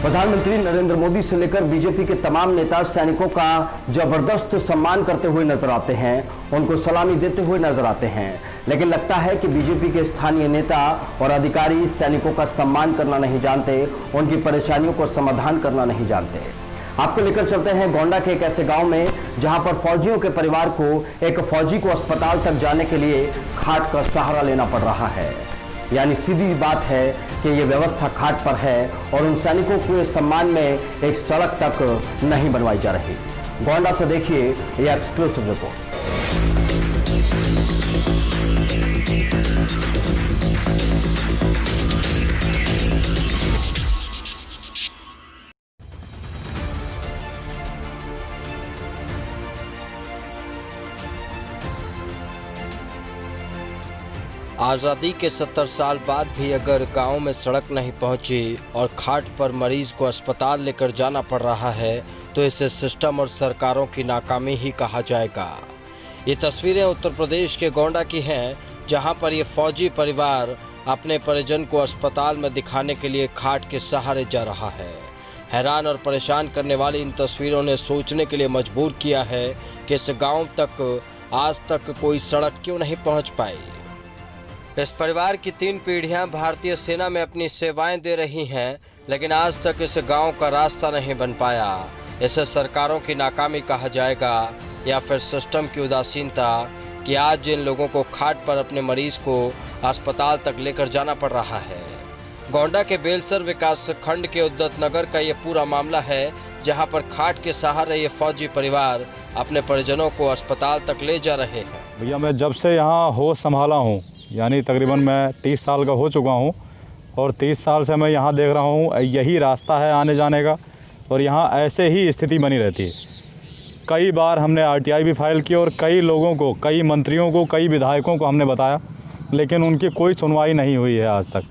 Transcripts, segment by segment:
प्रधानमंत्री नरेंद्र मोदी से लेकर बीजेपी के तमाम नेता सैनिकों का जबरदस्त सम्मान करते हुए नजर आते हैं, उनको सलामी देते हुए नजर आते हैं। लेकिन लगता है कि बीजेपी के स्थानीय नेता और अधिकारी सैनिकों का सम्मान करना नहीं जानते, उनकी परेशानियों को समाधान करना नहीं जानते। आपको लेकर चलते हैं गोंडा के एक ऐसे गांव में जहां पर फौजियों के परिवार को एक फौजी को अस्पताल तक जाने के लिए खाट का सहारा लेना पड़ रहा है। यानी सीधी बात है कि ये व्यवस्था खाट पर है और उन सैनिकों के सम्मान में एक सड़क तक नहीं बनवाई जा रही। गोंडा से देखिए ये एक्सक्लूसिव रिपोर्ट। आज़ादी के 70 साल बाद भी अगर गांव में सड़क नहीं पहुंची और खाट पर मरीज को अस्पताल लेकर जाना पड़ रहा है तो इसे सिस्टम और सरकारों की नाकामी ही कहा जाएगा। ये तस्वीरें उत्तर प्रदेश के गोंडा की हैं, जहां पर ये फौजी परिवार अपने परिजन को अस्पताल में दिखाने के लिए खाट के सहारे जा रहा है। हैरान और परेशान करने वाली इन तस्वीरों ने सोचने के लिए मजबूर किया है कि इस गाँव तक आज तक कोई सड़क क्यों नहीं पहुँच पाई। इस परिवार की 3 पीढ़ियां भारतीय सेना में अपनी सेवाएं दे रही हैं, लेकिन आज तक इस गांव का रास्ता नहीं बन पाया। इसे सरकारों की नाकामी कहा जाएगा या फिर सिस्टम की उदासीनता कि आज जिन लोगों को खाट पर अपने मरीज को अस्पताल तक लेकर जाना पड़ रहा है। गोंडा के बेलसर विकास खंड के उद्दत नगर का ये पूरा मामला है, जहां पर खाट के सहारे ये फौजी परिवार अपने परिजनों को अस्पताल तक ले जा रहे हैं। भैया मैं जब से यहाँ होश संभाला हूँ, यानी तकरीबन मैं 30 साल का हो चुका हूँ और 30 साल से मैं यहाँ देख रहा हूँ यही रास्ता है आने जाने का और यहाँ ऐसे ही स्थिति बनी रहती है। कई बार हमने आरटीआई भी फाइल की और कई लोगों को, कई मंत्रियों को, कई विधायकों को हमने बताया, लेकिन उनकी कोई सुनवाई नहीं हुई है आज तक।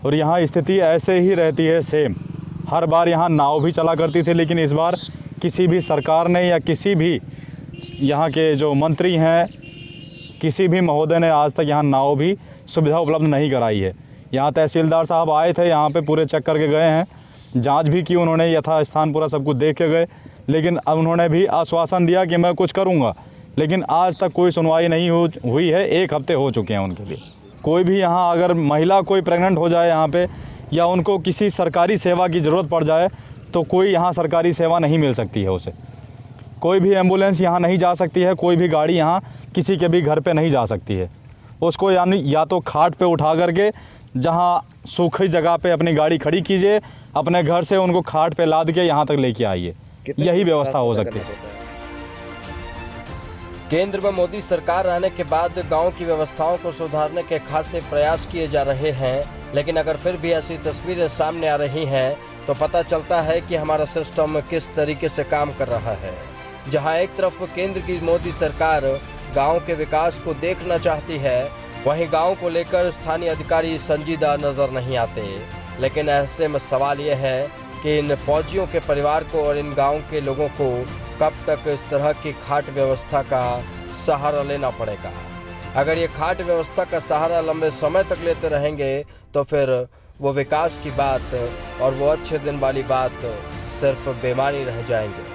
और यहाँ स्थिति ऐसे ही रहती है सेम। हर बार यहाँ नाव भी चला करती थी, लेकिन इस बार किसी भी सरकार ने या किसी भी यहाँ के जो मंत्री हैं, किसी भी महोदय ने आज तक यहाँ नाव भी सुविधा उपलब्ध नहीं कराई है। यहाँ तहसीलदार साहब आए थे, यहाँ पे पूरे चेक करके गए हैं, जांच भी की उन्होंने, यथास्थान पूरा सब कुछ देख के गए, लेकिन अब उन्होंने भी आश्वासन दिया कि मैं कुछ करूँगा, लेकिन आज तक कोई सुनवाई नहीं हुई है। 1 हफ्ते हो चुके हैं उनके लिए। कोई भी यहाँ अगर महिला कोई प्रेग्नेंट हो जाए यहाँ पर या उनको किसी सरकारी सेवा की ज़रूरत पड़ जाए तो कोई यहाँ सरकारी सेवा नहीं मिल सकती है उसे। कोई भी एम्बुलेंस यहाँ नहीं जा सकती है, कोई भी गाड़ी यहाँ किसी के भी घर पे नहीं जा सकती है। उसको यानी या तो खाट पे उठा करके जहाँ सूखी जगह पे अपनी गाड़ी खड़ी कीजिए, अपने घर से उनको खाट पे लाद के यहाँ तक लेके आइए, यही व्यवस्था हो सकती है। केंद्र में मोदी सरकार आने के बाद गांव की व्यवस्थाओं को सुधारने के खासे प्रयास किए जा रहे हैं, लेकिन अगर फिर भी ऐसी तस्वीरें सामने आ रही हैं तो पता चलता है कि हमारा सिस्टम किस तरीके से काम कर रहा है। जहां एक तरफ केंद्र की मोदी सरकार गांव के विकास को देखना चाहती है, वहीं गांव को लेकर स्थानीय अधिकारी संजीदा नजर नहीं आते। लेकिन ऐसे में सवाल यह है कि इन फौजियों के परिवार को और इन गांव के लोगों को कब तक इस तरह की खाट व्यवस्था का सहारा लेना पड़ेगा। अगर ये खाट व्यवस्था का सहारा लंबे समय तक लेते रहेंगे तो फिर वो विकास की बात और वो अच्छे दिन वाली बात सिर्फ बेमानी रह जाएंगे।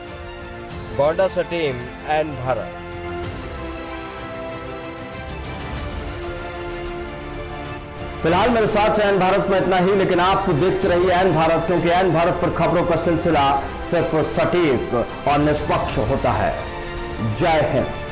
गोंडा से टीम एन भारत। फिलहाल मेरे साथ एन भारत में इतना ही, लेकिन आप देखते रहिए एन भारत, क्योंकि एन भारत पर खबरों का सिलसिला सिर्फ सटीक और निष्पक्ष होता है। जय हिंद।